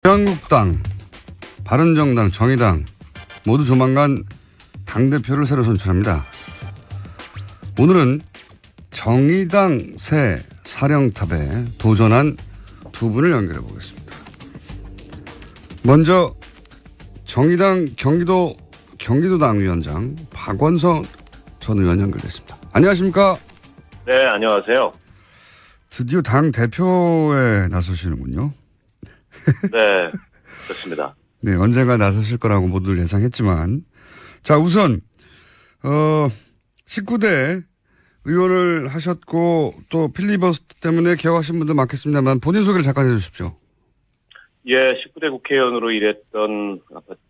자유한국당, 바른정당, 정의당 모두 조만간 당대표를 새로 선출합니다. 오늘은 정의당 새 사령탑에 도전한 두 분을 연결해 보겠습니다. 먼저 정의당 경기도당 위원장 박원석 전 의원 연결됐습니다. 안녕하십니까? 네, 안녕하세요. 드디어 당 대표에 나서시는군요. 네, 그렇습니다. 네, 언젠가 나서실 거라고 모두 예상했지만, 자, 우선 19대 의원을 하셨고 또 필리버스터 때문에 기억하신 분도 많겠습니다만 본인 소개를 잠깐 해주십시오. 예, 19대 국회의원으로 일했던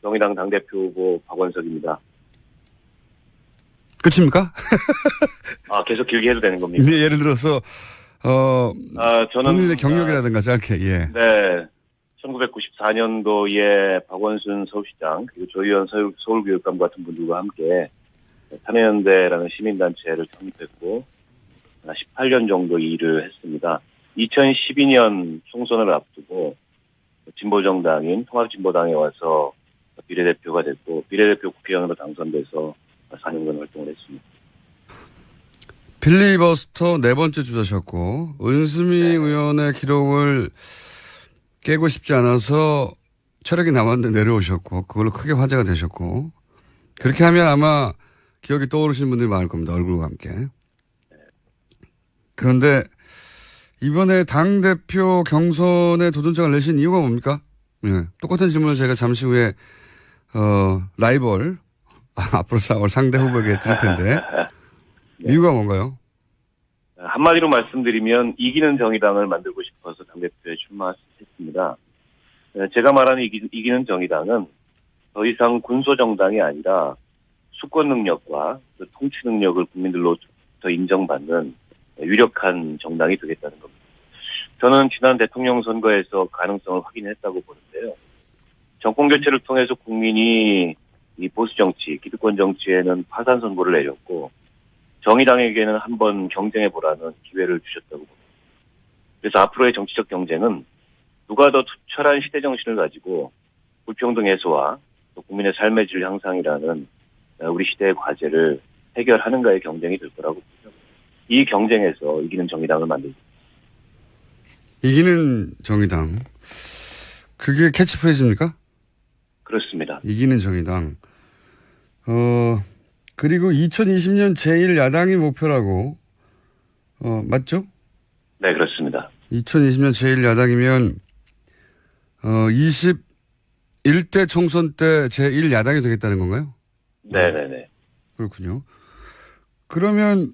정의당 당대표 후보 박원석입니다. 끝입니까? 계속 길게 해도 되는 겁니까? 네, 예를 들어서 저는 본인의 경력이라든가 짧게. 예. 네, 1994년도에 박원순 서울시장 그리고 조희연 서울교육감 같은 분들과 함께 참여연대라는 시민단체를 창립했고 18년 정도 일을 했습니다. 2012년 총선을 앞두고 진보정당인 통합진보당에 와서 비례대표가 됐고 비례대표 국회의원으로 당선돼서 4년간 활동을 했습니다. 필리버스터 네 번째 주자셨고 은수미 의원의 기록을 깨고 싶지 않아서 체력이 남았는데 내려오셨고 그걸로 크게 화제가 되셨고 그렇게 하면 아마 기억이 떠오르시는 분들이 많을 겁니다. 얼굴과 함께. 그런데 이번에 당대표 경선에 도전장을 내신 이유가 뭡니까? 네. 똑같은 질문을 제가 잠시 후에 라이벌 앞으로 싸울 상대 후보에게 드릴 텐데 네. 이유가 뭔가요? 한마디로 말씀드리면 이기는 정의당을 만들고 싶어서 당대표에 출마했습니다. 제가 말하는 이기는 정의당은 더 이상 군소정당이 아니라 수권 능력과 통치 능력을 국민들로부터 인정받는 유력한 정당이 되겠다는 겁니다. 저는 지난 대통령 선거에서 가능성을 확인했다고 보는데요. 정권 교체를 통해서 국민이 이 보수 정치, 기득권 정치에는 파산 선고를 내렸고 정의당에게는 한번 경쟁해보라는 기회를 주셨다고 봅니다. 그래서 앞으로의 정치적 경쟁은 누가 더 투철한 시대 정신을 가지고 불평등 해소와 또 국민의 삶의 질 향상이라는 우리 시대의 과제를 해결하는가의 경쟁이 될 거라고 보죠. 이 경쟁에서 이기는 정의당을 만들고 이기는 정의당. 그게 캐치프레이즈입니까? 그렇습니다. 이기는 정의당. 그리고 2020년 제1야당이 목표라고, 맞죠? 네, 그렇습니다. 2020년 제1야당이면, 21대 총선 때 제1야당이 되겠다는 건가요? 네네네. 그렇군요. 그러면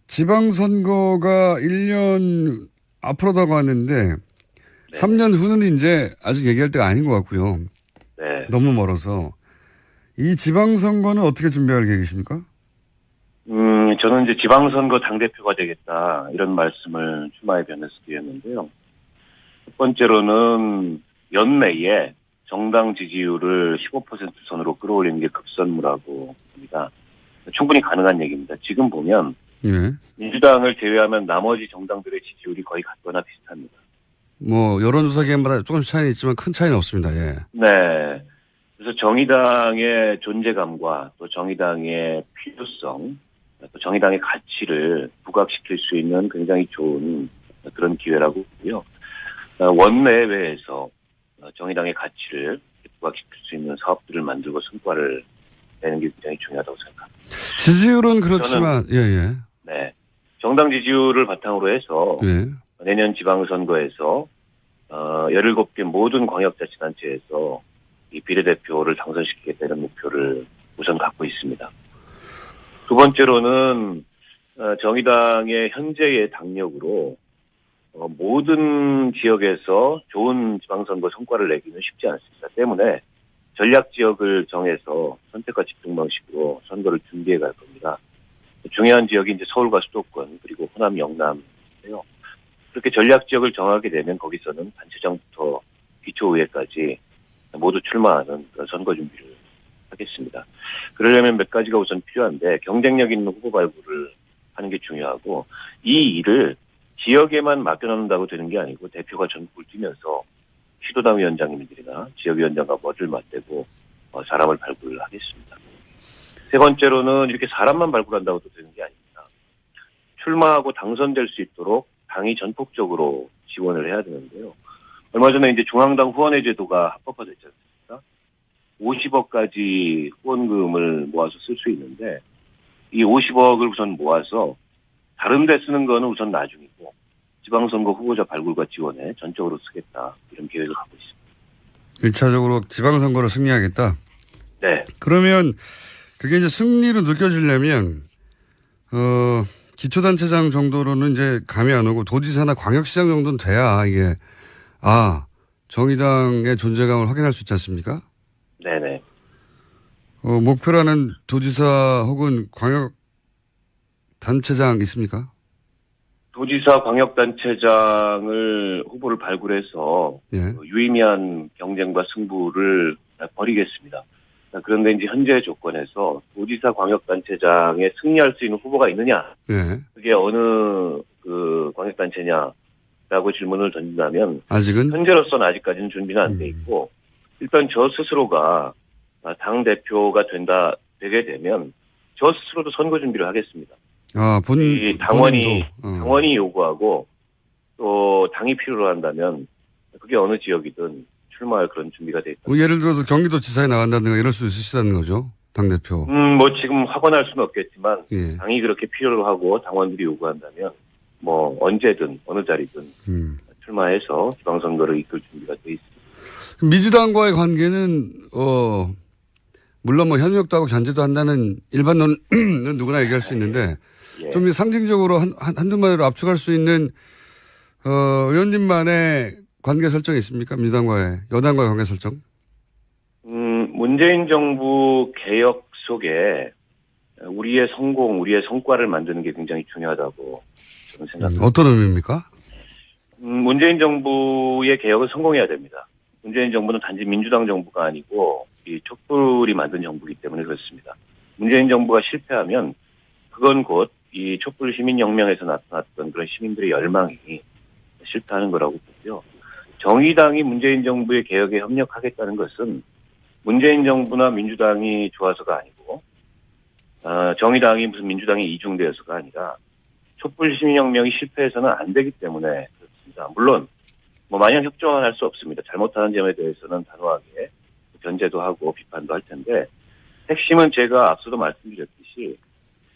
지방선거가 1년 앞으로 다가왔는데, 네. 3년 후는 이제 아직 얘기할 때가 아닌 것 같고요. 네. 너무 멀어서. 이 지방선거는 어떻게 준비할 계획이십니까? 저는 이제 지방선거 당대표가 되겠다, 이런 말씀을 출마에 변해서 드렸는데요. 첫 번째로는 연내에 정당 지지율을 15% 선으로 끌어올리는 게 급선무라고 봅니다. 충분히 가능한 얘기입니다. 지금 보면 네. 민주당을 제외하면 나머지 정당들의 지지율이 거의 같거나 비슷합니다. 뭐 여론조사 기간마다 조금씩 차이는 있지만 큰 차이는 없습니다. 예. 네. 그래서 정의당의 존재감과 또 정의당의 필요성, 또 정의당의 가치를 부각시킬 수 있는 굉장히 좋은 그런 기회라고 보고요. 원내외에서 정의당의 가치를 부각시킬 수 있는 사업들을 만들고 성과를 내는 게 굉장히 중요하다고 생각합니다. 지지율은 그렇지만, 예. 네. 정당 지지율을 바탕으로 해서 예. 내년 지방선거에서 17개 모든 광역자치단체에서 이 비례대표를 당선시키겠다는 목표를 우선 갖고 있습니다. 두 번째로는 정의당의 현재의 당력으로 모든 지역에서 좋은 지방선거 성과를 내기는 쉽지 않습니다. 때문에 전략 지역을 정해서 선택과 집중 방식으로 선거를 준비해 갈 겁니다. 중요한 지역이 이제 서울과 수도권 그리고 호남, 영남인데요. 그렇게 전략 지역을 정하게 되면 거기서는 단체장부터 기초의회까지 모두 출마하는 그런 선거 준비를 하겠습니다. 그러려면 몇 가지가 우선 필요한데 경쟁력 있는 후보 발굴을 하는 게 중요하고 이 일을 지역에만 맡겨놓는다고 되는 게 아니고 대표가 전국을 뛰면서 시도당 위원장님들이나 지역위원장과 머리를 맞대고 사람을 발굴하겠습니다. 세 번째로는 이렇게 사람만 발굴한다고 또 되는 게 아닙니다. 출마하고 당선될 수 있도록 당이 전폭적으로 지원을 해야 되는데요. 얼마 전에 이제 중앙당 후원회 제도가 합법화됐지 않습니까? 50억까지 후원금을 모아서 쓸 수 있는데 이 50억을 우선 모아서 다른 데 쓰는 거는 우선 나중이고 지방선거 후보자 발굴과 지원에 전적으로 쓰겠다. 이런 계획을 하고 있습니다. 1차적으로 지방선거로 승리하겠다? 네. 그러면 그게 이제 승리로 느껴지려면, 기초단체장 정도로는 이제 감이 안 오고 도지사나 광역시장 정도는 돼야 이게, 정의당의 존재감을 확인할 수 있지 않습니까? 네네. 목표라는 도지사 혹은 광역단체장 있습니까? 도지사 광역단체장을 후보를 발굴해서 예. 유의미한 경쟁과 승부를 벌이겠습니다. 그런데 이제 현재 조건에서 도지사 광역단체장에 승리할 수 있는 후보가 있느냐? 예. 그게 어느 광역단체냐라고 질문을 던진다면 아직은? 현재로서는 아직까지는 준비는 안 돼 있고 일단 저 스스로가 당 대표가 되게 되면 저 스스로도 선거 준비를 하겠습니다. 이 당원이 요구하고 또 당이 필요로 한다면 그게 어느 지역이든 출마할 그런 준비가 돼 있다. 예를 들어서 경기도지사에 나간다든가 이럴 수 있으시다는 거죠, 당대표. 지금 확언할 수는 없겠지만 예. 당이 그렇게 필요로 하고 당원들이 요구한다면 언제든 어느 자리든 출마해서 지방선거를 이끌 준비가 돼 있습니다. 민주당과의 관계는 물론 협력도 하고 견제도 한다는 일반론은 누구나 얘기할 수 있는데 예. 좀 상징적으로 한두 마디로 압축할 수 있는 의원님만의 관계 설정이 있습니까? 민주당과의 여당과의 관계 설정? 문재인 정부 개혁 속에 우리의 성공, 우리의 성과를 만드는 게 굉장히 중요하다고 저는 생각합니다. 어떤 의미입니까? 문재인 정부의 개혁은 성공해야 됩니다. 문재인 정부는 단지 민주당 정부가 아니고 이 촛불이 만든 정부이기 때문에 그렇습니다. 문재인 정부가 실패하면 그건 곧 이 촛불 시민혁명에서 나타났던 그런 시민들의 열망이 실패하는 거라고 보고요. 정의당이 문재인 정부의 개혁에 협력하겠다는 것은 문재인 정부나 민주당이 좋아서가 아니고 정의당이 무슨 민주당이 이중되어서가 아니라 촛불 시민혁명이 실패해서는 안 되기 때문에 그렇습니다. 물론 마냥 협조할 수 없습니다. 잘못하는 점에 대해서는 단호하게 견제도 하고 비판도 할 텐데 핵심은 제가 앞서도 말씀드렸듯이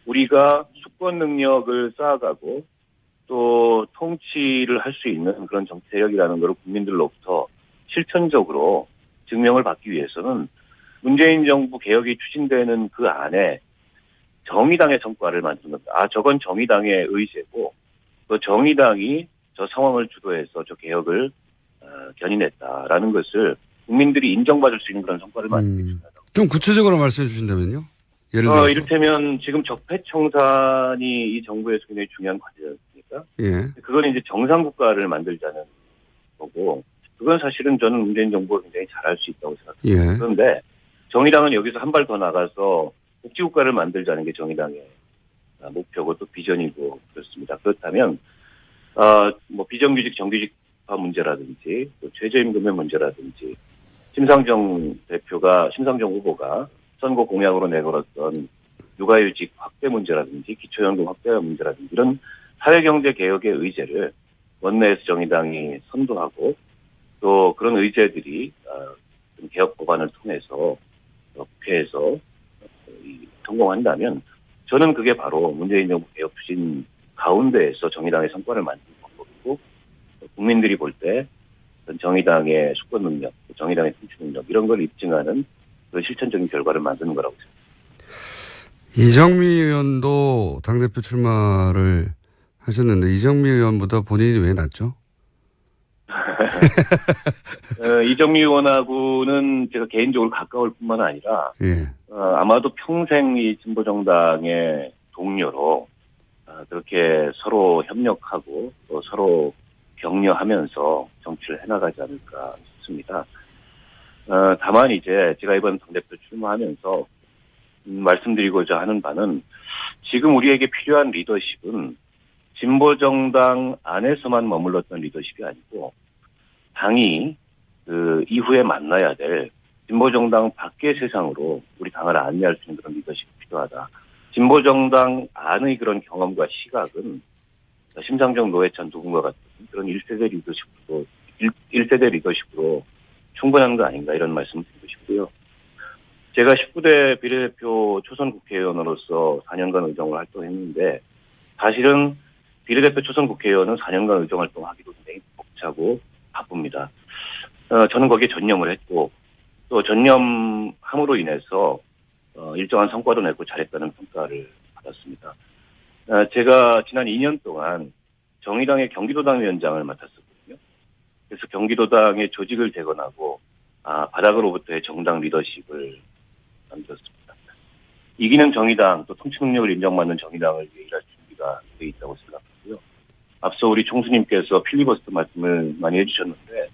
우리가 수권 능력을 쌓아가고 또 통치를 할 수 있는 그런 정치 세력이라는 것을 국민들로부터 실천적으로 증명을 받기 위해서는 문재인 정부 개혁이 추진되는 그 안에 정의당의 성과를 만드는 겁니다. 저건 정의당의 의제고 그 정의당이 저 상황을 주도해서 저 개혁을 견인했다라는 것을 국민들이 인정받을 수 있는 그런 성과를 만들기 중요하다. 좀 구체적으로 말씀해 주신다면요? 예를 들어서 이를테면 지금 적폐청산이 이 정부에서 굉장히 중요한 과제지 않습니까? 예. 그건 이제 정상국가를 만들자는 거고 그건 사실은 저는 문재인 정부가 굉장히 잘할 수 있다고 생각합니다. 예. 그런데 정의당은 여기서 한 발 더 나가서 복지국가를 만들자는 게 정의당의 목표고 또 비전이고 그렇습니다. 그렇다면 비정규직 정규직화 문제라든지 또 최저임금의 문제라든지 심상정 후보가 선거 공약으로 내걸었던 육아휴직 확대 문제라든지 기초연금 확대 문제라든지 이런 사회경제 개혁의 의제를 원내에서 정의당이 선도하고 또 그런 의제들이 개혁 법안을 통해서 국회에서 성공한다면 저는 그게 바로 문재인 정부 개혁 추진 가운데에서 정의당의 성과를 만드는 방법이고 국민들이 볼 때 정의당의 수권 능력, 정의당의 통치 능력 이런 걸 입증하는 그런 실천적인 결과를 만드는 거라고 생각합니다. 이정미 의원도 당대표 출마를 하셨는데 이정미 의원보다 본인이 왜 낫죠? 이정미 의원하고는 제가 개인적으로 가까울 뿐만 아니라 예. 아마도 평생 이 진보정당의 동료로 그렇게 서로 협력하고 또 서로 격려하면서 정치를 해나가지 않을까 싶습니다. 다만 이제 제가 이번 당대표 출마하면서 말씀드리고자 하는 바는 지금 우리에게 필요한 리더십은 진보정당 안에서만 머물렀던 리더십이 아니고 당이 그 이후에 만나야 될 진보정당 밖의 세상으로 우리 당을 안내할 수 있는 그런 리더십이 필요하다. 진보정당 안의 그런 경험과 시각은 심상정, 노회찬 누군가 같은 그런 1세대 리더십으로 충분한 거 아닌가 이런 말씀을 드리고 싶고요. 제가 19대 비례대표 초선 국회의원으로서 4년간 의정 활동했는데 사실은 비례대표 초선 국회의원은 4년간 의정 활동하기도 굉장히 벅차고 바쁩니다. 저는 거기에 전념을 했고 또 전념함으로 인해서 일정한 성과도 냈고 잘했다는 평가를 받았습니다. 제가 지난 2년 동안 정의당의 경기도당 위원장을 맡았었거든요. 그래서 경기도당의 조직을 재건하고 바닥으로부터의 정당 리더십을 만들었습니다. 이기는 정의당 또 통치 능력을 인정받는 정의당을 위해 일할 준비가 되어 있다고 생각하고요. 앞서 우리 총수님께서 필리버스터 말씀을 많이 해주셨는데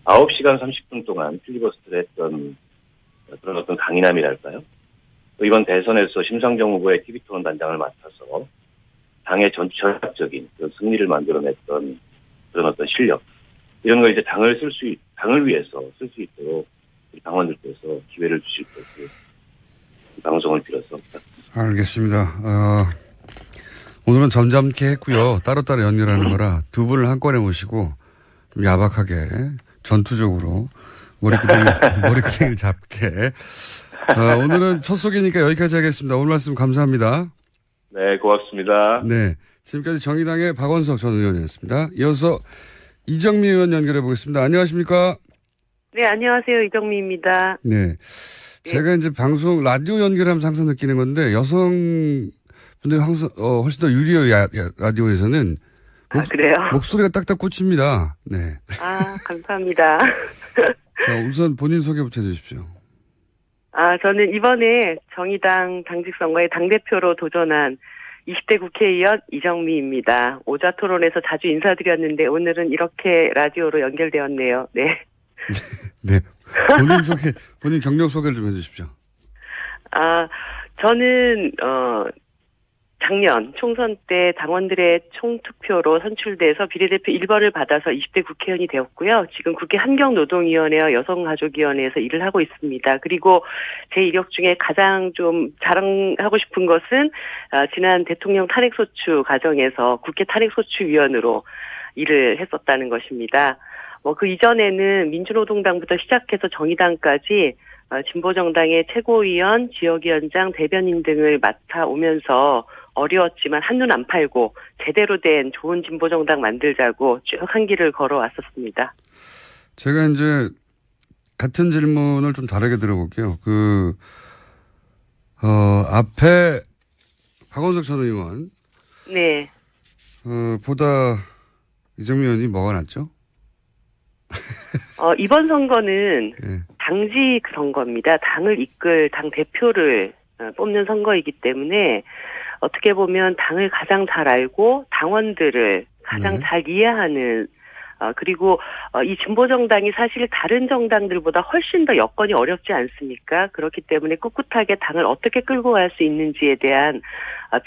9시간 30분 동안 필리버스터를 했던 그런 어떤 강인함이랄까요? 또 이번 대선에서 심상정 후보의 TV토론 단장을 맡아서 당의 전략적인 그런 승리를 만들어냈던 그런 어떤 실력 이런 걸 이제 당을 위해서 쓸 수 있도록 우리 당원들께서 기회를 주실 것을 이 방송을 빌어서 부탁드립니다. 알겠습니다. 오늘은 점잖게 했고요. 따로따로 연결하는 거라 두 분을 한꺼번에 모시고 좀 야박하게 전투적으로 머리끄댕이를 잡게. 오늘은 첫 소개니까 여기까지 하겠습니다. 오늘 말씀 감사합니다. 네, 고맙습니다. 네. 지금까지 정의당의 박원석 전 의원이었습니다. 이어서 이정미 의원 연결해 보겠습니다. 안녕하십니까? 네, 안녕하세요. 이정미입니다. 네. 제가 이제 방송, 라디오 연결하면서 항상 느끼는 건데, 여성분들이 항상, 훨씬 더 유리해요, 라디오에서는. 그래요? 목소리가 딱딱 꽂힙니다. 네. 감사합니다. 자, 우선 본인 소개부터 해주십시오. 저는 이번에 정의당 당직 선거에 당대표로 도전한 20대 국회의원 이정미입니다. 오자 토론에서 자주 인사드렸는데 오늘은 이렇게 라디오로 연결되었네요. 네. 네. 본인 경력 소개를 좀 해주십시오. 저는, 작년 총선 때 당원들의 총투표로 선출돼서 비례대표 1번을 받아서 20대 국회의원이 되었고요. 지금 국회 환경노동위원회와 여성가족위원회에서 일을 하고 있습니다. 그리고 제 이력 중에 가장 좀 자랑하고 싶은 것은 지난 대통령 탄핵소추 과정에서 국회 탄핵소추위원으로 일을 했었다는 것입니다. 그 이전에는 민주노동당부터 시작해서 정의당까지 진보정당의 최고위원, 지역위원장, 대변인 등을 맡아오면서 어려웠지만 한눈 안 팔고 제대로 된 좋은 진보정당 만들자고 쭉 한 길을 걸어왔었습니다. 제가 이제 같은 질문을 좀 다르게 들어볼게요. 앞에 박원석 전 의원. 네. 보다 이정미 의원이 뭐가 낫죠? 이번 선거는 네. 당직 선거입니다. 당을 이끌 당 대표를 뽑는 선거이기 때문에 어떻게 보면 당을 가장 잘 알고 당원들을 가장 잘 이해하는 그리고 이 진보정당이 사실 다른 정당들보다 훨씬 더 여건이 어렵지 않습니까? 그렇기 때문에 꿋꿋하게 당을 어떻게 끌고 갈 수 있는지에 대한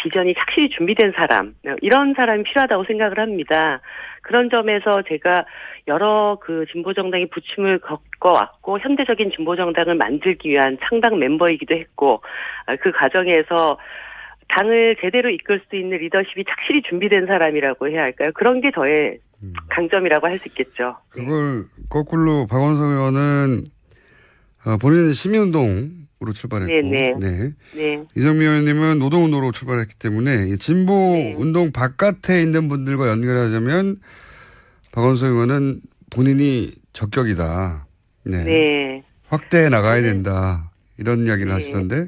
비전이 착실히 준비된 사람, 이런 사람이 필요하다고 생각을 합니다. 그런 점에서 제가 여러 진보정당의 부침을 겪어왔고 현대적인 진보정당을 만들기 위한 창당 멤버이기도 했고 그 과정에서 당을 제대로 이끌 수 있는 리더십이 착실히 준비된 사람이라고 해야 할까요? 그런 게 저의 강점이라고 할 수 있겠죠. 그걸 거꾸로 박원석 의원은 본인은 시민운동으로 출발했고, 네. 이정미 의원님은 노동운동으로 출발했기 때문에 진보운동 바깥에 있는 분들과 연결하자면 박원석 의원은 본인이 적격이다. 네. 확대해 나가야 된다. 이런 이야기를 하시던데.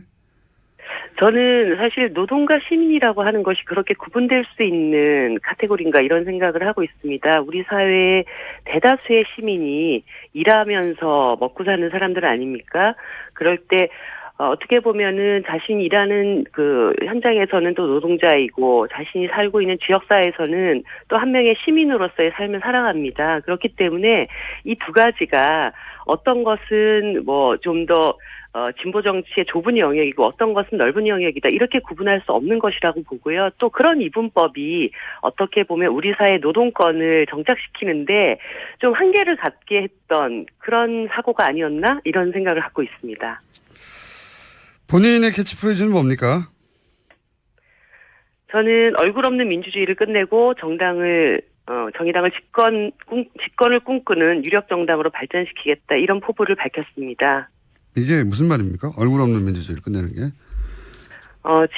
저는 사실 노동과 시민이라고 하는 것이 그렇게 구분될 수 있는 카테고리인가 이런 생각을 하고 있습니다. 우리 사회의 대다수의 시민이 일하면서 먹고 사는 사람들 아닙니까? 그럴 때 어떻게 보면은 자신이 일하는 그 현장에서는 또 노동자이고 자신이 살고 있는 지역사회에서는 또 한 명의 시민으로서의 삶을 살아갑니다. 그렇기 때문에 이 두 가지가 어떤 것은 뭐 좀 더 진보 정치의 좁은 영역이고 어떤 것은 넓은 영역이다. 이렇게 구분할 수 없는 것이라고 보고요. 또 그런 이분법이 어떻게 보면 우리 사회 노동권을 정착시키는데 좀 한계를 갖게 했던 그런 사고가 아니었나? 이런 생각을 갖고 있습니다. 본인의 캐치프레이즈는 뭡니까? 저는 얼굴 없는 민주주의를 끝내고 정의당을 집권을 꿈꾸는 유력 정당으로 발전시키겠다. 이런 포부를 밝혔습니다. 이게 무슨 말입니까? 얼굴 없는 민주주의를 끝내는 게?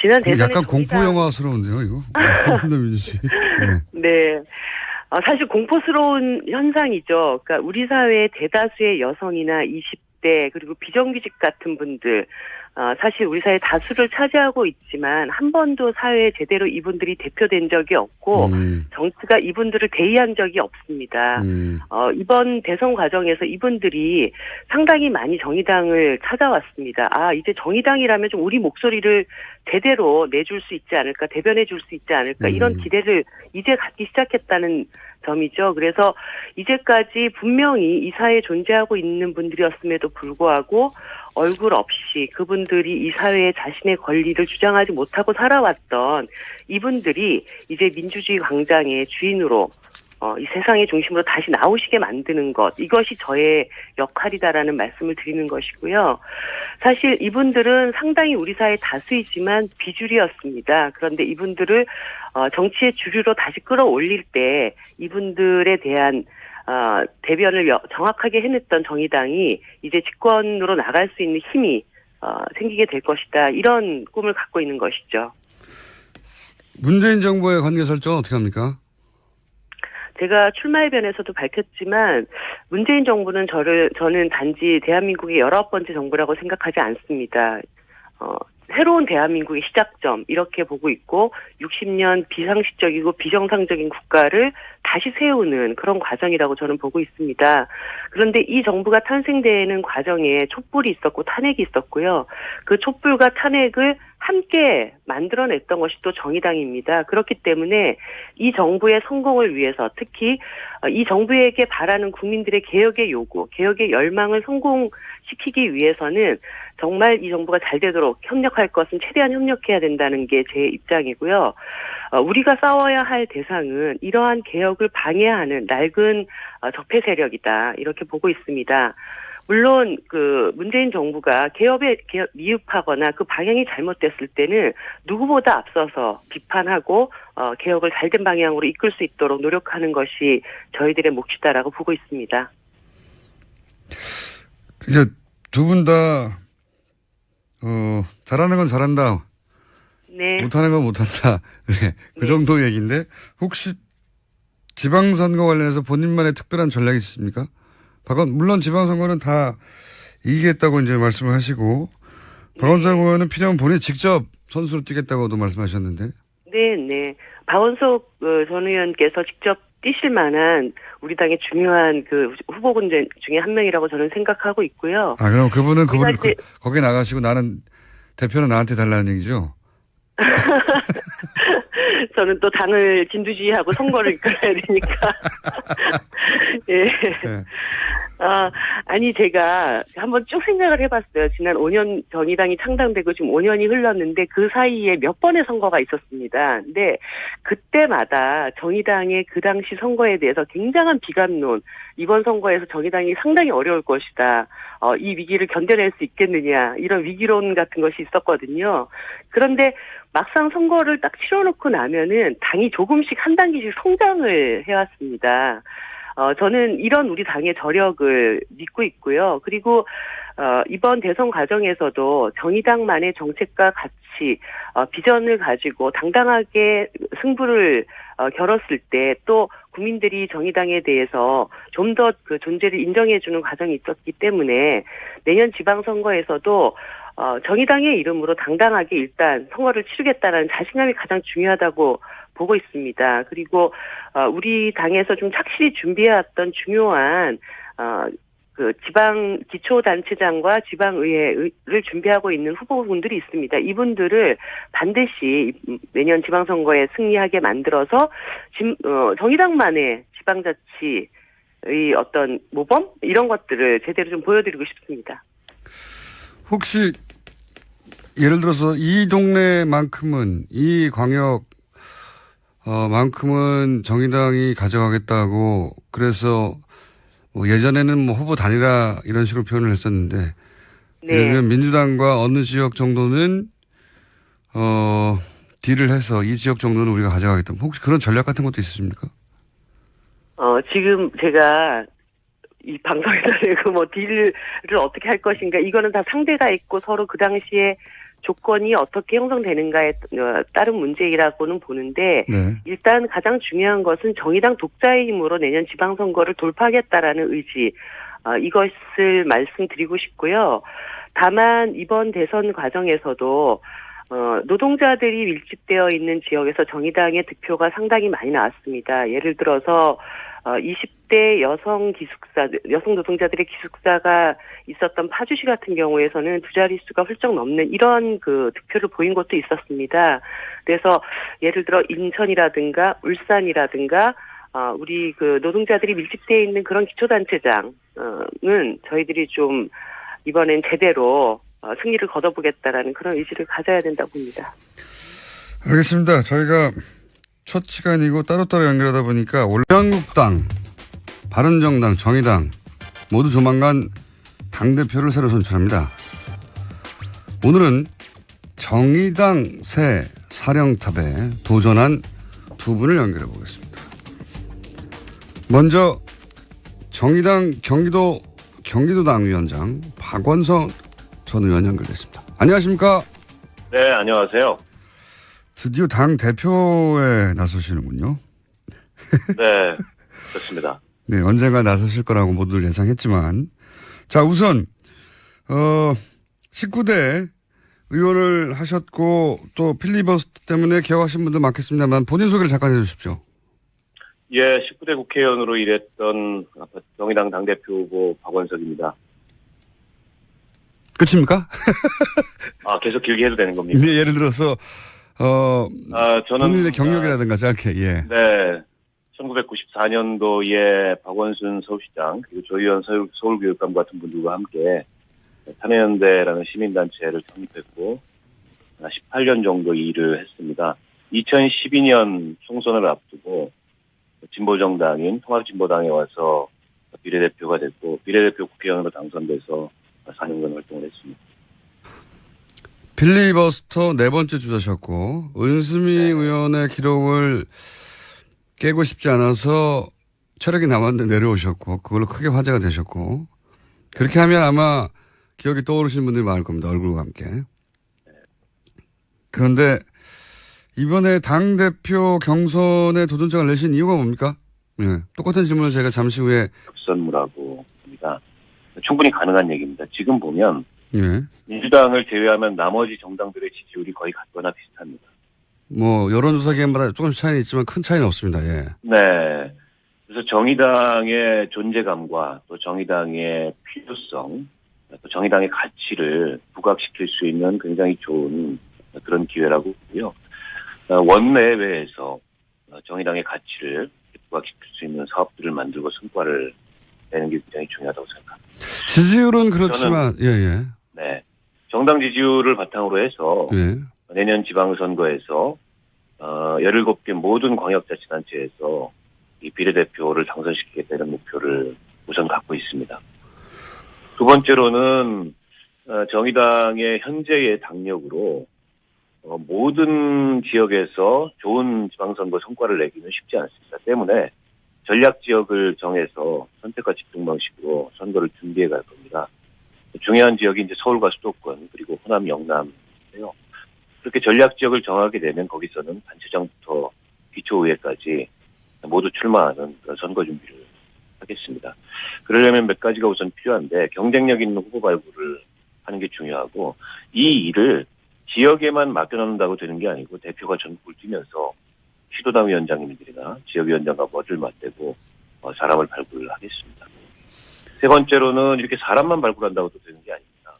지난 대선에 약간 공포 영화스러운데요, 이거. 얼굴 없는 민주주의. 네. 네. 사실 공포스러운 현상이죠. 그러니까 우리 사회의 대다수의 여성이나 20대 그리고 비정규직 같은 분들 사실 우리 사회 다수를 차지하고 있지만 한 번도 사회에 제대로 이분들이 대표된 적이 없고 정치가 이분들을 대의한 적이 없습니다. 이번 대선 과정에서 이분들이 상당히 많이 정의당을 찾아왔습니다. 이제 정의당이라면 좀 우리 목소리를 제대로 내줄 수 있지 않을까, 대변해 줄 수 있지 않을까 이런 기대를 이제 갖기 시작했다는 점이죠. 그래서 이제까지 분명히 이 사회에 존재하고 있는 분들이었음에도 불구하고 얼굴 없이 그분들이 이 사회에 자신의 권리를 주장하지 못하고 살아왔던 이분들이 이제 민주주의 광장의 주인으로 이 세상의 중심으로 다시 나오시게 만드는 것, 이것이 저의 역할이다라는 말씀을 드리는 것이고요. 사실 이분들은 상당히 우리 사회 다수이지만 비주류였습니다. 그런데 이분들을 정치의 주류로 다시 끌어올릴 때 이분들에 대한 대변을 정확하게 해냈던 정의당이 이제 집권으로 나갈 수 있는 힘이 생기게 될 것이다. 이런 꿈을 갖고 있는 것이죠. 문재인 정부의 관계 설정은 어떻게 합니까? 제가 출마해변에서도 밝혔지만 문재인 정부는 저는 단지 대한민국의 19번째 정부라고 생각하지 않습니다. 새로운 대한민국의 시작점 이렇게 보고 있고 60년 비상식적이고 비정상적인 국가를 다시 세우는 그런 과정이라고 저는 보고 있습니다. 그런데 이 정부가 탄생되는 과정에 촛불이 있었고 탄핵이 있었고요. 그 촛불과 탄핵을 함께 만들어냈던 것이 또 정의당입니다. 그렇기 때문에 이 정부의 성공을 위해서 특히 이 정부에게 바라는 국민들의 개혁의 요구, 개혁의 열망을 성공시키기 위해서는 정말 이 정부가 잘 되도록 협력할 것은 최대한 협력해야 된다는 게 제 입장이고요. 우리가 싸워야 할 대상은 이러한 개혁을 방해하는 낡은 적폐 세력이다. 이렇게 보고 있습니다. 물론 문재인 정부가 개혁에 미흡하거나 그 방향이 잘못됐을 때는 누구보다 앞서서 비판하고 개혁을 잘된 방향으로 이끌 수 있도록 노력하는 것이 저희들의 몫이다라고 보고 있습니다. 그러니까 두 분 다 잘하는 건 잘한다. 네. 못하는 건 못한다. 네. 그 정도 얘기인데 혹시 지방선거 관련해서 본인만의 특별한 전략이 있습니까? 물론 지방선거는 다 이기겠다고 이제 말씀을 하시고, 박원석 의원은 필요하면 본인이 직접 선수로 뛰겠다고도 말씀하셨는데. 네. 박원석 전 의원께서 직접 뛰실 만한 우리 당의 중요한 후보군 중에 한 명이라고 저는 생각하고 있고요. 그럼 그분은 거기에 나가시고 대표는 나한테 달라는 얘기죠? 저는 또 당을 진두지휘하고 선거를 이끌어야 되니까. 예. 네. 아니, 제가 한번 쭉 생각을 해봤어요. 지난 5년 정의당이 창당되고 지금 5년이 흘렀는데 그 사이에 몇 번의 선거가 있었습니다. 근데 그때마다 정의당의 그 당시 선거에 대해서 굉장한 비관론, 이번 선거에서 정의당이 상당히 어려울 것이다. 이 위기를 견뎌낼 수 있겠느냐, 이런 위기론 같은 것이 있었거든요. 그런데 막상 선거를 딱 치러놓고 나면은 당이 조금씩 한 단계씩 성장을 해왔습니다. 저는 이런 우리 당의 저력을 믿고 있고요. 그리고 이번 대선 과정에서도 정의당만의 정책과 가치, 비전을 가지고 당당하게 승부를 겨뤘을 때 또 국민들이 정의당에 대해서 좀 더 그 존재를 인정해주는 과정이 있었기 때문에 내년 지방선거에서도 정의당의 이름으로 당당하게 일단 선거를 치르겠다는 자신감이 가장 중요하다고 보고 있습니다. 그리고 우리 당에서 좀 착실히 준비해왔던 중요한 그 지방 기초단체장과 지방의회를 준비하고 있는 후보분들이 있습니다. 이분들을 반드시 내년 지방선거에 승리하게 만들어서 정의당만의 지방자치의 어떤 모범 이런 것들을 제대로 좀 보여드리고 싶습니다. 혹시 예를 들어서 이 동네만큼은 이 광역 만큼은 정의당이 가져가겠다고 그래서 뭐 예전에는 뭐 후보 단일화 이런 식으로 표현을 했었는데 네. 예를 들면 민주당과 어느 지역 정도는 딜을 해서 이 지역 정도는 우리가 가져가겠다. 혹시 그런 전략 같은 것도 있으십니까? 지금 제가 이 방송에서 내고 뭐 딜을 어떻게 할 것인가 이거는 다 상대가 있고 서로 그 당시에 조건이 어떻게 형성되는가에 따른 문제이라고는 보는데 네. 일단 가장 중요한 것은 정의당 독자의 힘으로 내년 지방선거를 돌파하겠다라는 의지 이것을 말씀드리고 싶고요. 다만 이번 대선 과정에서도 노동자들이 밀집되어 있는 지역에서 정의당의 득표가 상당히 많이 나왔습니다. 예를 들어서 20대 여성 노동자들의 기숙사가 있었던 파주시 같은 경우에서는 두 자릿수가 훌쩍 넘는 이런 그 득표를 보인 곳도 있었습니다. 그래서 예를 들어 인천이라든가 울산이라든가 우리 그 노동자들이 밀집되어 있는 그런 기초단체장은 저희들이 좀 이번엔 제대로 승리를 거둬보겠다라는 그런 의지를 가져야 된다고 봅니다. 알겠습니다. 저희가 첫 시간이고 따로따로 연결하다 보니까 한국당, 바른정당, 정의당 모두 조만간 당대표를 새로 선출합니다. 오늘은 정의당 새 사령탑에 도전한 두 분을 연결해 보겠습니다. 먼저 정의당 경기도당 위원장 박원석 전 의원 연결됐습니다. 안녕하십니까? 네, 안녕하세요. 드디어 당 대표에 나서시는군요. 네, 그렇습니다. 네, 언젠가 나서실 거라고 모두들 예상했지만. 자, 우선, 19대 의원을 하셨고, 또 필리버스터 때문에 기억하신 분도 많겠습니다만, 본인 소개를 잠깐 해주십시오. 예, 19대 국회의원으로 일했던 정의당 당대표 후보 박원석입니다. 끝입니까? 계속 길게 해도 되는 겁니까? 네, 예를 들어서, 저는. 본인의 경력이라든가 짧게, 예. 네. 1994년도에 박원순 서울시장, 그리고 조희연 서울교육감 같은 분들과 함께 참여연대라는 시민단체를 창립했고, 18년 정도 일을 했습니다. 2012년 총선을 앞두고 진보정당인 통합진보당에 와서 비례대표가 됐고, 비례대표 국회의원으로 당선돼서 4년간 활동을 했습니다. 필리버스터 네 번째 주자셨고, 은수미 의원의 기록을 깨고 싶지 않아서 체력이 남았는데 내려오셨고, 그걸로 크게 화제가 되셨고, 그렇게 하면 아마 기억이 떠오르시는 분들이 많을 겁니다. 얼굴과 함께. 그런데 이번에 당대표 경선에 도전장을 내신 이유가 뭡니까? 네. 똑같은 질문을 제가 잠시 후에. 급선무라고 합니다. 충분히 가능한 얘기입니다. 지금 보면 네. 민주당을 제외하면 나머지 정당들의 지지율이 거의 같거나 비슷합니다. 뭐 여론조사 기관마다 조금씩 차이는 있지만 큰 차이는 없습니다. 예. 네. 그래서 정의당의 존재감과 또 정의당의 필요성, 또 정의당의 가치를 부각시킬 수 있는 굉장히 좋은 그런 기회라고 보고요. 원내외에서 정의당의 가치를 부각시킬 수 있는 사업들을 만들고 성과를 내는 게 굉장히 중요하다고 생각합니다. 지지율은 그렇지만, 예. 네. 정당 지지율을 바탕으로 해서 예. 내년 지방선거에서 17개 모든 광역자치단체에서 이 비례대표를 당선시키겠다는 목표를 우선 갖고 있습니다. 두 번째로는 정의당의 현재의 당력으로 모든 지역에서 좋은 지방선거 성과를 내기는 쉽지 않습니다. 때문에 전략 지역을 정해서 선택과 집중 방식으로 선거를 준비해 갈 겁니다. 중요한 지역이 이제 서울과 수도권 그리고 호남, 영남인데요. 그렇게 전략 지역을 정하게 되면 거기서는 단체장부터 기초의회까지 모두 출마하는 그런 선거 준비를 하겠습니다. 그러려면 몇 가지가 우선 필요한데 경쟁력 있는 후보 발굴을 하는 게 중요하고 이 일을 지역에만 맡겨놓는다고 되는 게 아니고 대표가 전국을 뛰면서 시도당 위원장님들이나 지역위원장과 머리를 맞대고 사람을 발굴하겠습니다. 세 번째로는 이렇게 사람만 발굴한다고 또 되는 게 아닙니다.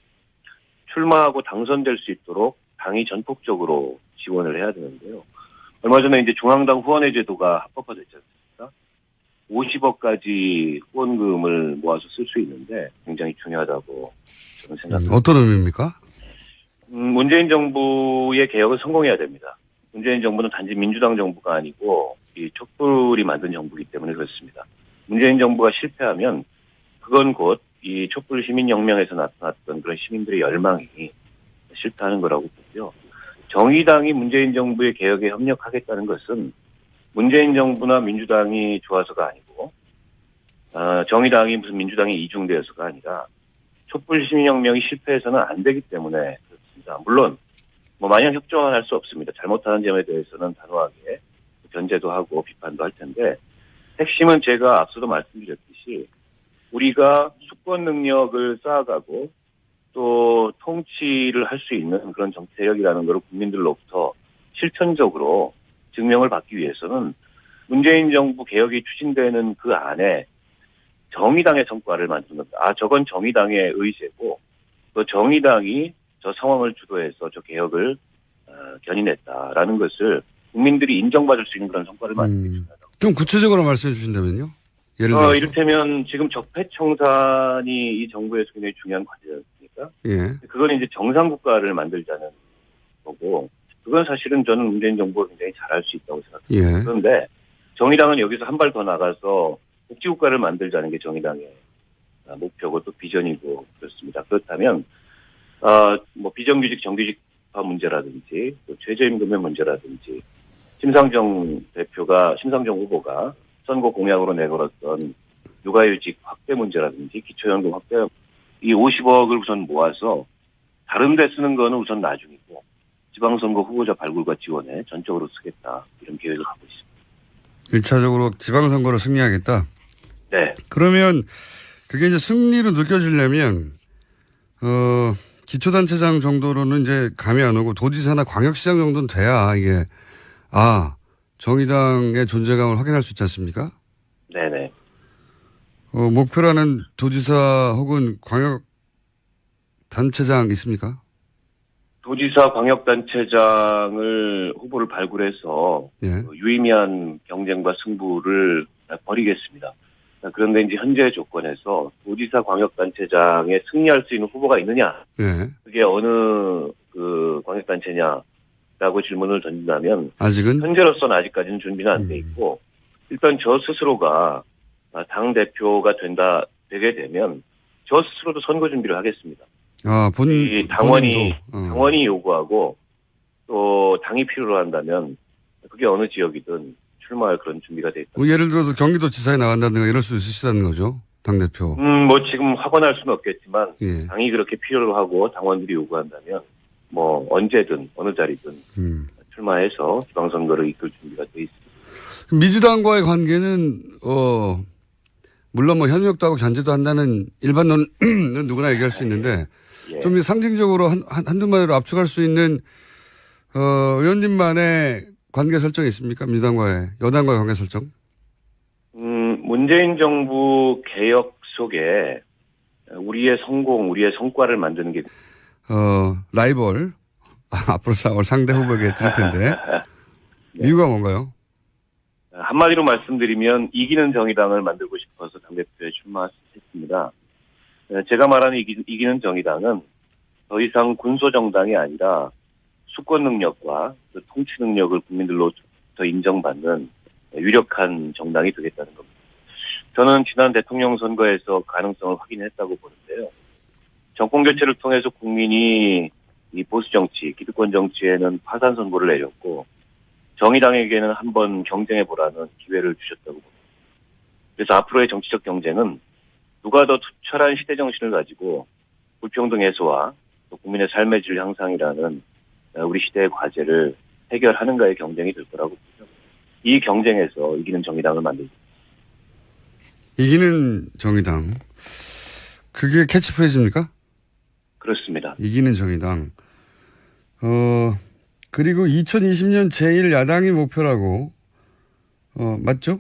출마하고 당선될 수 있도록 당이 전폭적으로 지원을 해야 되는데요. 얼마 전에 이제 중앙당 후원회 제도가 합법화됐지 않습니까? 50억까지 후원금을 모아서 쓸 수 있는데 굉장히 중요하다고 저는 생각합니다. 어떤 의미입니까? 문재인 정부의 개혁은 성공해야 됩니다. 문재인 정부는 단지 민주당 정부가 아니고 이 촛불이 만든 정부이기 때문에 그렇습니다. 문재인 정부가 실패하면 그건 곧 이 촛불 시민혁명에서 나타났던 그런 시민들의 열망이 실패하는 거라고 보고요. 정의당이 문재인 정부의 개혁에 협력하겠다는 것은 문재인 정부나 민주당이 좋아서가 아니고 정의당이 무슨 민주당이 이중되어서가 아니라 촛불 시민혁명이 실패해서는 안 되기 때문에 그렇습니다. 물론 뭐 마냥 협조만 할 수 없습니다. 잘못하는 점에 대해서는 단호하게 견제도 하고 비판도 할 텐데 핵심은 제가 앞서도 말씀드렸듯이 우리가 수권 능력을 쌓아가고 또 통치를 할 수 있는 그런 정치 세력이라는 것을 국민들로부터 실천적으로 증명을 받기 위해서는 문재인 정부 개혁이 추진되는 그 안에 정의당의 성과를 만드는 겁니다. 저건 정의당의 의제고 또 정의당이 저 상황을 주도해서 저 개혁을 견인했다라는 것을 국민들이 인정받을 수 있는 그런 성과를 만들기 위해서다. 좀 구체적으로 말씀해 주신다면요? 예를 들어서. 이를테면 지금 적폐청산이 이 정부에서 굉장히 중요한 과제지 않습니까? 예. 그건 이제 정상국가를 만들자는 거고 그건 사실은 저는 문재인 정부가 굉장히 잘할 수 있다고 생각합니다. 예. 그런데 정의당은 여기서 한 발 더 나가서 복지국가를 만들자는 게 정의당의 목표고 또 비전이고 그렇습니다. 그렇다면 뭐 비정규직 정규직화 문제라든지 또 최저임금의 문제라든지 심상정 후보가 선거 공약으로 내걸었던 육아휴직 확대 문제라든지 기초연금 확대 이 50억을 우선 모아서 다른 데 쓰는 거는 우선 나중이고 지방선거 후보자 발굴과 지원에 전적으로 쓰겠다 이런 계획을 하고 있습니다. 1차적으로 지방선거를 승리하겠다? 네. 그러면 그게 이제 승리로 느껴지려면 기초단체장 정도로는 이제 감이 안 오고 도지사나 광역시장 정도는 돼야 이게 정의당의 존재감을 확인할 수 있지 않습니까? 네네. 목표라는 도지사 혹은 광역단체장 있습니까? 도지사 광역단체장을 후보를 발굴해서 예. 유의미한 경쟁과 승부를 벌이겠습니다. 그런데 이제 현재 조건에서 도지사 광역단체장에 승리할 수 있는 후보가 있느냐? 예. 그게 어느 그 광역단체냐라고 질문을 던진다면 아직은? 현재로서는 아직까지는 준비는 안 돼 있고 일단 저 스스로가 당 대표가 되게 되면 저 스스로도 선거 준비를 하겠습니다. 이 당원이 요구하고 또 당이 필요로 한다면 그게 어느 지역이든 출마할 그런 준비가 돼 있다. 예를 들어서 경기도지사에 나간다든가 이럴 수 있으시다는 거죠, 당대표. 뭐 지금 확언할 수는 없겠지만 예. 당이 그렇게 필요로 하고 당원들이 요구한다면 뭐 언제든 어느 자리든 출마해서 지방선거를 이끌 준비가 돼 있습니다. 민주당과의 관계는 물론 뭐 협력도 하고 견제도 한다는 일반론은 누구나 얘기할 수 있는데 예. 좀 상징적으로 한두 마디로 압축할 수 있는 의원님만의 관계 설정이 있습니까? 민주당과의 여당과의 관계 설정? 문재인 정부 개혁 속에 우리의 성공, 우리의 성과를 만드는 게 라이벌 앞으로 싸울 상대 후보에게 드릴 텐데 네. 이유가 뭔가요? 한마디로 말씀드리면 이기는 정의당을 만들고 싶어서 당대표에 출마했습니다. 제가 말하는 이기는 정의당은 더 이상 군소정당이 아니라 수권 능력과 그 통치 능력을 국민들로부터 인정받는 유력한 정당이 되겠다는 겁니다. 저는 지난 대통령 선거에서 가능성을 확인했다고 보는데요. 정권 교체를 통해서 국민이 이 보수 정치, 기득권 정치에는 파산 선고를 내렸고 정의당에게는 한번 경쟁해보라는 기회를 주셨다고 봅니다. 그래서 앞으로의 정치적 경쟁은 누가 더 투철한 시대 정신을 가지고 불평등 해소와 또 국민의 삶의 질 향상이라는 우리 시대의 과제를 해결하는가의 경쟁이 될 거라고 보죠. 이 경쟁에서 이기는 정의당을 만들고 이기는 정의당. 그게 캐치프레이즈입니까? 그렇습니다. 이기는 정의당. 그리고 2020년 제1야당이 목표라고. 맞죠?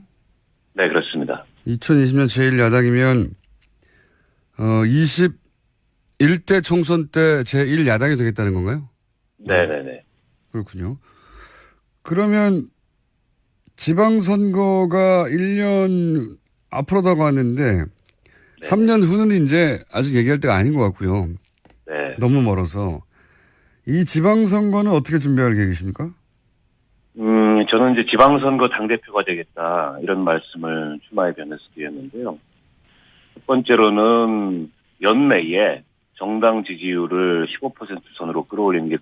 네, 그렇습니다. 2020년 제1야당이면 21대 총선 때 제1야당이 되겠다는 건가요? 네네네. 그렇군요. 그러면 지방선거가 1년 앞으로 다가왔는데 3년 후는 이제 아직 얘기할 때가 아닌 것 같고요. 네. 너무 멀어서. 이 지방선거는 어떻게 준비할 계획이십니까? 저는 이제 지방선거 당대표가 되겠다, 이런 말씀을 출마에 변해서 드렸는데요. 첫 번째로는 연내에 정당 지지율을 15% 선으로 끌어올리는 게